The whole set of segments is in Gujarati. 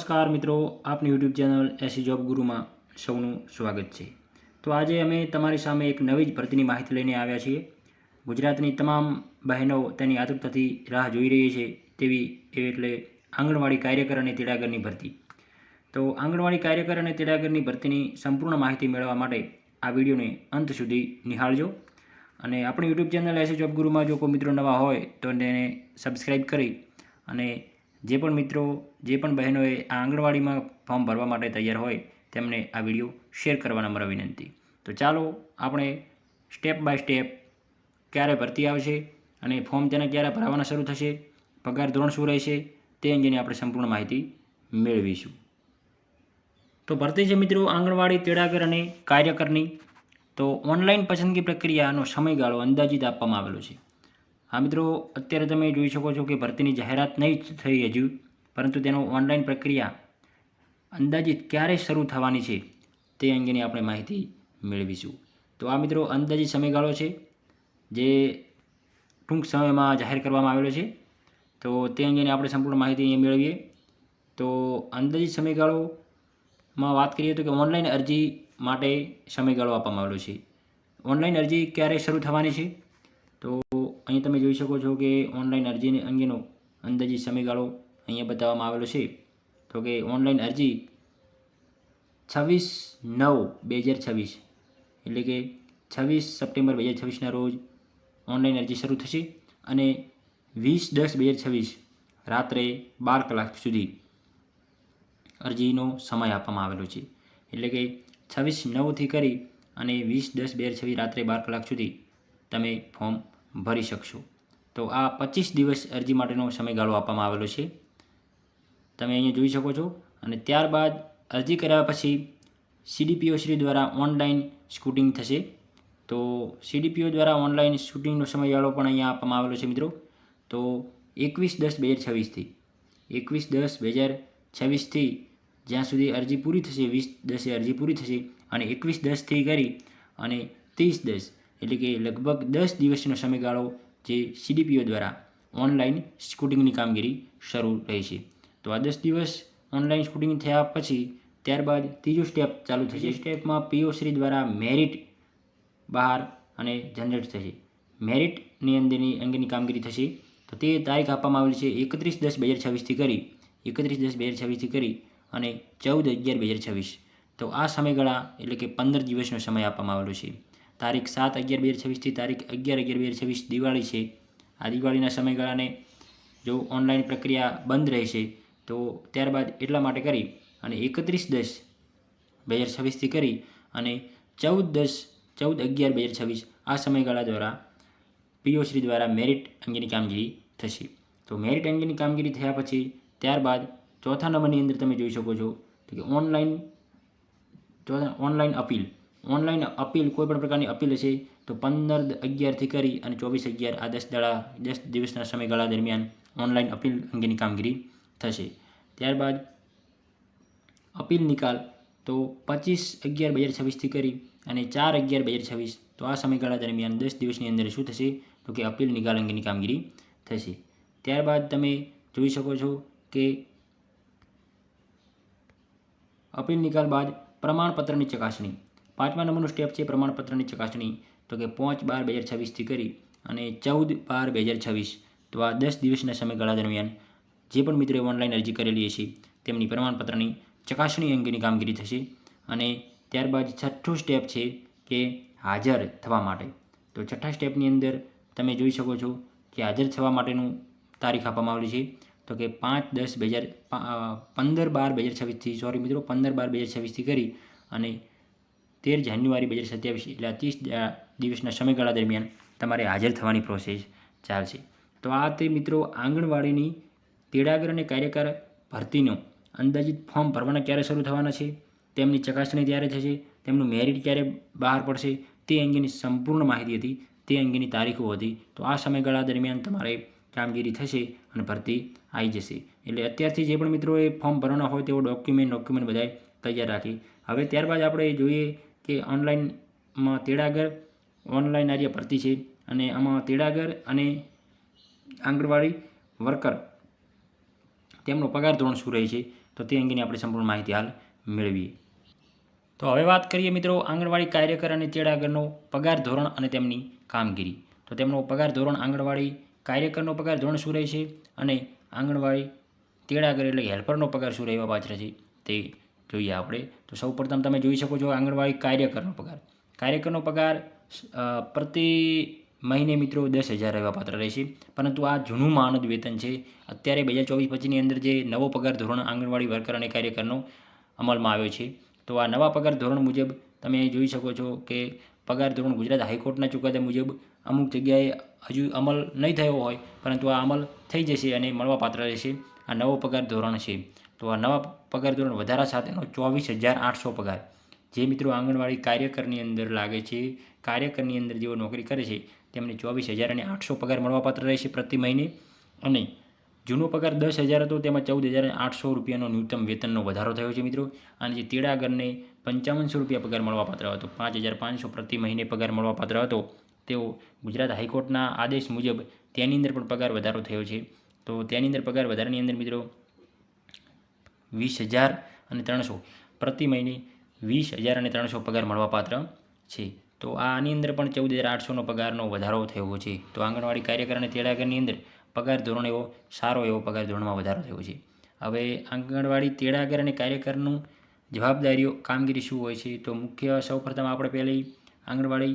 નમસ્કાર મિત્રો, આપની યુટ્યુબ ચેનલ એસી જોબ ગુરુમાં સૌનું સ્વાગત છે। તો આજે અમે તમારી સામે એક નવી જ ભરતીની માહિતી લઈને આવ્યા છીએ। ગુજરાતની તમામ બહેનો તેની આતુરતાથી રાહ જોઈ રહી છે તેવી એટલે આંગણવાડી કાર્યકર અને તેડાગરની ભરતી। તો આંગણવાડી કાર્યકર અને તેડાગરની ભરતીની સંપૂર્ણ માહિતી મેળવવા માટે આ વિડીયોને અંત સુધી નિહાળજો અને આપણી યુટ્યુબ ચેનલ એસી જોબ ગુરુમાં જો કોઈ મિત્રો નવા હોય તો તેને સબસ્ક્રાઈબ કરી અને જે પણ મિત્રો જે પણ બહેનોએ આ આંગણવાડીમાં ફોર્મ ભરવા માટે તૈયાર હોય તેમને આ વિડીયો શેર કરવાના મારા વિનંતી। તો ચાલો આપણે સ્ટેપ બાય સ્ટેપ ક્યારે ભરતી આવશે અને ફોર્મ તેને ક્યારે ભરવાના શરૂ થશે, પગાર ધોરણ શું રહેશે તે અંગેની આપણે સંપૂર્ણ માહિતી મેળવીશું। તો ભરતી છે મિત્રો આંગણવાડી તેડાગર અને કાર્યકરની। તો ઓનલાઈન પસંદગી પ્રક્રિયાનો સમયગાળો અંદાજિત આપવામાં આવેલો છે। હા મિત્રો, અત્યારે તમે જોઈ શકો છો કે ભરતીની જાહેરાત નહીં થઈ હજુ, પરંતુ તેનો ઓનલાઈન પ્રક્રિયા અંદાજિત ક્યારે શરૂ થવાની છે તે અંગેની આપણે માહિતી મેળવીશું। તો આ મિત્રો અંદાજિત સમયગાળો છે જે ટૂંક સમયમાં જાહેર કરવામાં આવેલો છે। તો તે અંગેની આપણે સંપૂર્ણ માહિતી અહીંયા મેળવીએ। તો અંદાજિત સમયગાળોમાં વાત કરીએ તો કે ઓનલાઈન અરજી માટે સમયગાળો આપવામાં આવેલો છે। ઓનલાઈન અરજી ક્યારે શરૂ થવાની છે તો અહીં તમે જોઈ શકો છો કે ઓનલાઈન અરજી અંગેનો અંદાજિત સમયગાળો અહીંયા બતાવવામાં આવેલો છે। તો કે ઓનલાઈન અરજી 26/9/2026 એટલે કે 26 સપ્ટેમ્બર 2026ના રોજ ઓનલાઈન અરજી શરૂ થશે અને 20/10/2026 રાત્રે 12 કલાક સુધી અરજીનો સમય આપવામાં આવેલો છે। એટલે કે 26/9થી કરી અને 20/10/2026 રાત્રે 12 કલાક સુધી તમે ફોર્મ ભરી શકશો। તો આ 25 દિવસ અરજી માટેનો સમયગાળો આપવામાં આવેલો છે, તમે અહીંયા જોઈ શકો છો। અને ત્યારબાદ અરજી કર્યા પછી CDPO શ્રી દ્વારા ઓનલાઈન સ્કૂટિંગ થશે। તો CDPO દ્વારા ઓનલાઈન શૂટિંગનો સમયગાળો પણ અહીંયા આપવામાં આવેલો છે મિત્રો। તો 21/10/2026થી 21/10/2026થી જ્યાં સુધી અરજી પૂરી થશે, 20/10 અરજી પૂરી થશે અને 21/10થી કરી અને 30/10 એટલે કે લગભગ 10 દિવસનો સમયગાળો જે CDPO દ્વારા ઓનલાઈન સ્કૂટિંગની કામગીરી શરૂ રહેશે। તો આ 10 દિવસ ઓનલાઈન સ્કૂટિંગ થયા પછી ત્યારબાદ ત્રીજું સ્ટેપ ચાલુ થશે। સ્ટેપમાં PO શ્રી દ્વારા મેરિટ બહાર અને જનરેટ થશે। મેરિટની અંગેની કામગીરી થશે। તો તે તારીખ આપવામાં આવેલી છે 31/10/2026થી કરી 31/10/2026થી કરી અને 14/11/2026। તો આ સમયગાળા એટલે કે 15 દિવસનો સમય આપવામાં આવેલો છે। તારીખ 7/11/2026થી તારીખ 11/11/2026 દિવાળી છે। આ દિવાળીના સમયગાળાને જો ઓનલાઈન પ્રક્રિયા બંધ રહેશે તો ત્યારબાદ એટલા માટે કરી અને 31/10/2026થી કરી અને 14/11/2026 આ સમયગાળા દ્વારા PO શ્રી દ્વારા મેરિટ અંગેની કામગીરી થશે। તો મેરિટ અંગેની કામગીરી થયા પછી ત્યારબાદ ચોથા નંબરની અંદર તમે જોઈ શકો છો કે ઓનલાઈન અપીલ કોઈ પણ પ્રકારની અપીલ હશે તો 15/11થી કરી અને 24/11 આ 10 દિવસના સમયગાળા દરમિયાન ઓનલાઈન અપીલ અંગેની કામગીરી થશે। ત્યારબાદ અપીલ નિકાલ તો 25/11/2026થી કરી અને 4/11/2026 તો આ સમયગાળા દરમિયાન 10 દિવસની અંદર શું થશે તો કે અપીલ નિકાલ અંગેની કામગીરી થશે। ત્યારબાદ તમે જોઈ શકો છો કે અપીલ નિકાલ બાદ પ્રમાણપત્રની ચકાસણી, 5મા નંબરનું સ્ટેપ છે પ્રમાણપત્રની ચકાસણી। તો કે 5/12/2026થી કરી અને 14/12/2026 તો આ 10 દિવસના સમયગાળા દરમિયાન જે પણ મિત્રોએ ઓનલાઈન અરજી કરેલી હશે તેમની પ્રમાણપત્રની ચકાસણી અંગેની કામગીરી થશે। અને ત્યારબાદ છઠ્ઠું સ્ટેપ છે કે હાજર થવા માટે। તો છઠ્ઠા સ્ટેપની અંદર તમે જોઈ શકો છો કે હાજર થવા માટેનું તારીખ આપવામાં આવેલી છે। તો કે 15/12/2026થી 15/12/2026થી કરી અને 13 જાન્યુઆરી 2027 એટલે 30 દિવસના સમયગાળા દરમિયાન તમારે હાજર થવાની પ્રોસેસ ચાલશે। તો આ તે મિત્રો આંગણવાડીની તેડાગર અને કાર્યકર ભરતીનો અંદાજિત ફોર્મ ભરવાના ક્યારે શરૂ થવાના છે, તેમની ચકાસણી ક્યારે થશે, તેમનું મેરિટ ક્યારે બહાર પડશે તે અંગેની સંપૂર્ણ માહિતી હતી, તે અંગેની તારીખો હતી। તો આ સમયગાળા દરમિયાન તમારે કામગીરી થશે અને ભરતી આવી જશે। એટલે અત્યારથી જે પણ મિત્રોએ ફોર્મ ભરવાના હોય તેઓ ડોક્યુમેન્ટ બધાય તૈયાર રાખી। હવે ત્યારબાદ આપણે જોઈએ કે ઓનલાઈનમાં તેડાગર ઓનલાઈન આ જે ભરતી છે અને આમાં તેડાગર અને આંગણવાડી વર્કર તેમનો પગાર ધોરણ શું રહે છે તો તે અંગેની આપણે સંપૂર્ણ માહિતી હાલ મેળવીએ. તો હવે વાત કરીએ મિત્રો આંગણવાડી કાર્યકર અને તેડાગરનો પગાર ધોરણ અને તેમની કામગીરી. તો તેમનો પગાર ધોરણ આંગણવાડી કાર્યકરનો પગાર ધોરણ શું રહેશે અને આંગણવાડી તેડાગર એટલે હેલ્પરનો પગાર શું રહેવા પાત્ર છે તે જોઈએ આપણે. તો સૌપ્રથમ તમે જોઈ શકો છો આંગણવાડી કાર્યકરનો પગાર. કાર્યકરનો પગાર પ્રતિ મહિને મિત્રો 10,000 રહેવા પાત્ર રહેશે. પરંતુ આ જૂનું માનદ વેતન છે. અત્યારે 2024-25ની અંદર જે નવો પગાર ધોરણ આંગણવાડી વર્કર અને કાર્યકરનો અમલમાં આવ્યો છે. તો આ નવા પગાર ધોરણ મુજબ તમે જોઈ શકો છો કે પગાર ધોરણ ગુજરાત હાઈકોર્ટના ચુકાદા મુજબ અમુક જગ્યાએ હજુ અમલ નહીં થયો હોય, પરંતુ આ અમલ થઈ જશે અને મળવાપાત્ર રહેશે. આ નવો પગાર ધોરણ છે. તો આ નવા પગાર ધોરણ વધારા સાથેનો 24,800 પગાર જે મિત્રો આંગણવાડી કાર્યકરની અંદર લાગે છે, કાર્યકરની અંદર જેઓ નોકરી કરે છે તેમને 24,800 પગાર મળવાપાત્ર રહેશે પ્રતિ મહિને. અને જૂનો પગાર 10,000 હતો, તેમાં 14,800 રૂપિયાનો ન્યૂનતમ વેતનનો વધારો થયો છે મિત્રો. અને જે તેડાગરને 5500 રૂપિયા પગાર મળવાપાત્ર હતો, 5,500 પ્રતિ મહિને પગાર મળવાપાત્ર હતો, તેઓ ગુજરાત હાઈકોર્ટના આદેશ મુજબ તેની અંદર પણ પગાર વધારો થયો છે. તો તેની અંદર પગાર વધારાની અંદર મિત્રો 20,300 પ્રતિ મહિને 20,300 પગાર મળવાપાત્ર છે. તો આની અંદર પણ 14,800નો પગારનો વધારો થયો છે. તો આંગણવાડી કાર્યકર અને તેડાગરની અંદર પગાર ધોરણ એવો સારો એવો પગાર ધોરણમાં વધારો થયો છે. હવે આંગણવાડી તેડાગર અને કાર્યકરનું જવાબદારીઓ કામગીરી શું હોય છે? તો મુખ્ય સૌપ્રથમ આપણે પહેલી આંગણવાડી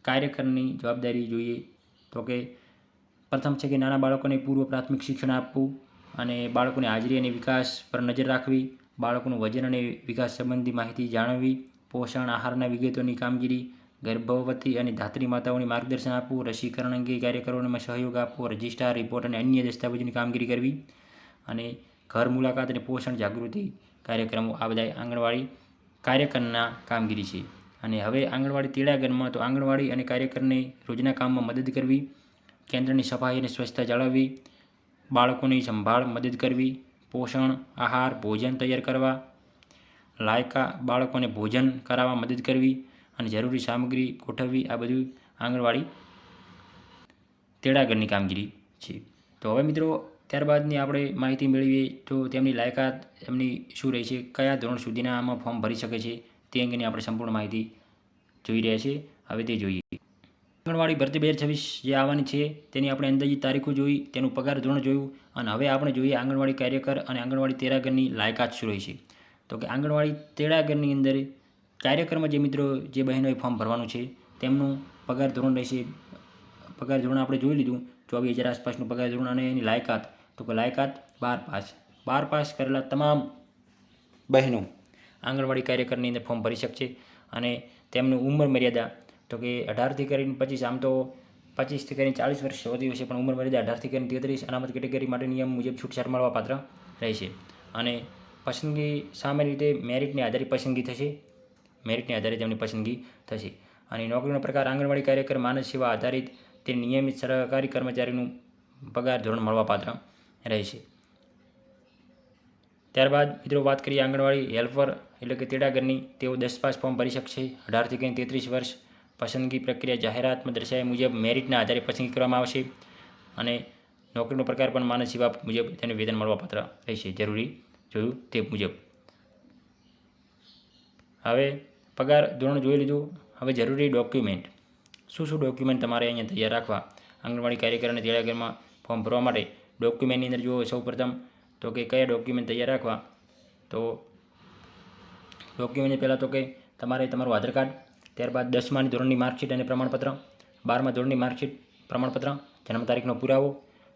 કાર્યકરની જવાબદારી જોઈએ તો કે પ્રથમ છે કે નાના બાળકોને પૂર્વ પ્રાથમિક શિક્ષણ આપવું અને બાળકોની હાજરી અને વિકાસ પર નજર રાખવી, બાળકોનું વજન અને વિકાસ સંબંધી માહિતી જાણવી, પોષણ આહારના વિગતોની કામગીરી, ગર્ભવતી અને ધાત્રી માતાઓને માર્ગદર્શન આપવું, રસીકરણ અંગે કાર્યકરોને સહયોગ આપવો, રજિસ્ટ્રાર રિપોર્ટ અને અન્ય દસ્તાવેજોની કામગીરી કરવી અને ઘર મુલાકાત અને પોષણ જાગૃતિ કાર્યક્રમો આ બધા આંગણવાડી કાર્યકરના કામગીરી છે. અને હવે આંગણવાડી તેડાગરમાં તો આંગણવાડી અને કાર્યકરને રોજના કામમાં મદદ કરવી, કેન્દ્રની સફાઈ અને સ્વચ્છતા જાળવવી, બાળકોની સંભાળ મદદ કરવી, પોષણ આહાર ભોજન તૈયાર કરવા, લાયકા બાળકોને ભોજન કરાવવા મદદ કરવી અને જરૂરી સામગ્રી ગોઠવવી, આ બધું આંગણવાડી તેડાગરની કામગીરી છે. તો હવે મિત્રો ત્યારબાદની આપણે માહિતી મેળવીએ તો તેમની લાયકાત એમની શું રહે છે, કયા ધોરણ સુધીના આમાં ફોર્મ ભરી શકે છે તે અંગેની આપણે સંપૂર્ણ માહિતી જોઈ રહ્યા છીએ. હવે તે જોઈએ. આંગણવાડી ભરતી 2026 જે આવવાની છે તેની આપણે અંદાજિત તારીખો જોઈ, તેનું પગાર ધોરણ જોયું અને હવે આપણે જોઈએ આંગણવાડી કાર્યકર અને આંગણવાડી તેડાગરની લાયકાત શું રહી છે. તો કે આંગણવાડી તેડાગરની અંદર કાર્યક્રમમાં જે મિત્રો જે બહેનોએ ફોર્મ ભરવાનું છે તેમનું પગાર ધોરણ રહેશે. પગાર ધોરણ આપણે જોઈ લીધું 24,000 આસપાસનું પગાર ધોરણ. અને એની લાયકાત તો કે લાયકાત 12 પાસ કરેલા તમામ બહેનો આંગણવાડી કાર્યકરની અંદર ફોર્મ ભરી શકશે. અને તેમનું ઉંમર મર્યાદા તો કે 18થી કરીને 25, આમ તો 25થી કરીને 40 વર્ષ સુધી હશે, પણ ઉંમર મર્યાદા 18થી કરીને 33 અનામત કેટેગરી માટે નિયમ મુજબ છૂટછાટ મળવાપાત્ર રહેશે. અને પસંદગી સામાન્ય રીતે મેરિટને આધારે પસંદગી થશે, મેરિટને આધારે તેમની પસંદગી થશે. અને નોકરીનો પ્રકાર આંગણવાડી કાર્યકર માનવ સેવા આધારિત તે નિયમિત સરકારી કર્મચારીનું પગાર ધોરણ મળવાપાત્ર રહેશે. ત્યારબાદ મિત્રો વાત કરીએ આંગણવાડી હેલ્પર એટલે કે તેડાગરની. તેઓ 10 પાસ ફોર્મ ભરી શકશે. 18થી કરીને 33 વર્ષ. પસંદગી પ્રક્રિયા જાહેરાતમાં દર્શાવ્યા મુજબ મેરિટના આધારે પસંદગી કરવામાં આવશે. અને નોકરીનો પ્રકાર પણ માનવ સેવા મુજબ તેને વેતન મળવાપાત્ર રહેશે, જરૂરી જોયું તે મુજબ. હવે પગાર ધોરણ જોઈ લીધું. હવે જરૂરી ડોક્યુમેન્ટ શું ડોક્યુમેન્ટ તમારે અહીંયા તૈયાર રાખવા આંગણવાડી કાર્યકર અને તેડાગરમાં ફોર્મ ભરવા માટે. ડોક્યુમેન્ટની અંદર જુઓ સૌપ્રથમ તો કે કયા ડોક્યુમેન્ટ તૈયાર રાખવા. તો ડોક્યુમેન્ટ પહેલાં તો કે તમારે તમારું આધાર કાર્ડ, ત્યારબાદ 10મા ધોરણની માર્કશીટ અને પ્રમાણપત્ર, 12મા ધોરણની માર્કશીટ પ્રમાણપત્ર, જન્મ તારીખનો પુરાવો,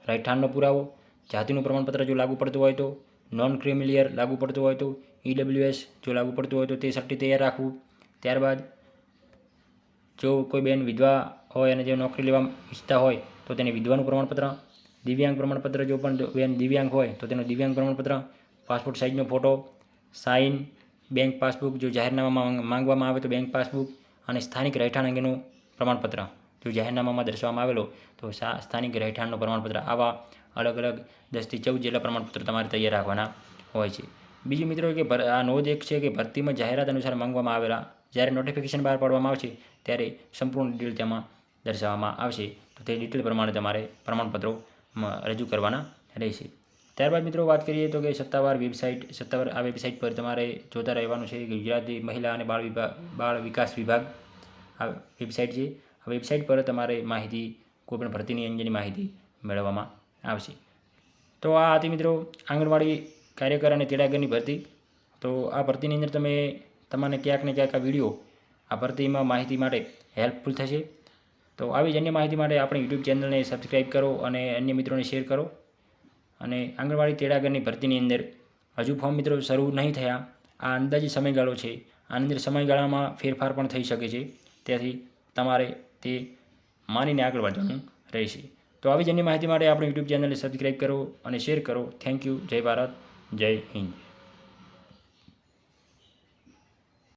રહેઠાણનો પુરાવો, જાતિનું પ્રમાણપત્ર જો લાગુ પડતું હોય તો, નોન ક્રિમિલિયર લાગુ પડતું હોય તો, EWS જો લાગુ પડતું હોય તો તે સર્ટિ તૈયાર રાખવું. ત્યારબાદ જો કોઈ બેન વિધવા હોય અને જે નોકરી લેવા ઈચ્છતા હોય તો તેને વિધવાનું પ્રમાણપત્ર, દિવ્યાંગ પ્રમાણપત્ર, જો પણ બેન દિવ્યાંગ હોય તો તેનું દિવ્યાંગ પ્રમાણપત્ર, પાસપોર્ટ સાઇઝનો ફોટો, સાઇન, બેંક પાસબુક, જો જાહેરનામામાં માંગવામાં આવે તો બેંક પાસબુક, અને સ્થાનિક રહેઠાણ અંગેનું પ્રમાણપત્ર જો જાહેરનામામાં દર્શાવવામાં આવેલો તો સ્થાનિક રહેઠાણનું પ્રમાણપત્ર. આવા અલગ અલગ 10થી 14 જેટલા પ્રમાણપત્રો તમારે તૈયાર રાખવાના હોય છે. બીજું મિત્રો કે આ નોંધ એક છે કે ભરતીમાં જાહેરાત અનુસાર માંગવામાં આવેલા જ્યારે નોટિફિકેશન બહાર પાડવામાં આવશે ત્યારે સંપૂર્ણ ડિટેલ તેમાં દર્શાવવામાં આવશે. તો તે ડિટેલ પ્રમાણે તમારે પ્રમાણપત્રો રજૂ કરવાના રહેશે. ત્યારબાદ મિત્રો વાત કરીએ તો કે સત્તાવાર આ વેબસાઇટ પર તમારે જોતા રહેવાનું છે કે ગુજરાતી મહિલા અને બાળ વિકાસ વિભાગ આ વેબસાઇટ છે. આ વેબસાઇટ પર તમારે માહિતી કોઈપણ ભરતીની અંગેની માહિતી મેળવવામાં આવશે. તો આ હતી મિત્રો આંગણવાડી કાર્યકર અને તેડાગરની ભરતી. તો આ ભરતીની અંદર તમને ક્યાંક ને ક્યાંક આ વિડીયો આ ભરતીમાં માહિતી માટે હેલ્પફુલ થશે. તો આવી જ અન્ય માહિતી માટે આપણી યુટ્યુબ ચેનલને સબસ્ક્રાઈબ કરો અને અન્ય મિત્રોને શેર કરો. અને આંગણવાડી તેડાગરની ભરતીની અંદર હજુ ફોર્મ મિત્રો શરૂ નહીં થયા. આ અંદાજિત સમયગાળો છે. આની અંદર સમયગાળામાં ફેરફાર પણ થઈ શકે છે. તેથી તમારે તે માનીને આગળ વધવાનું રહેશે. તો આવી જ અન્ય માહિતી માટે આપણી યુટ્યુબ ચેનલને સબસ્ક્રાઈબ કરો અને શેર કરો. Thank you. જય ભારત, જય હિન્દ.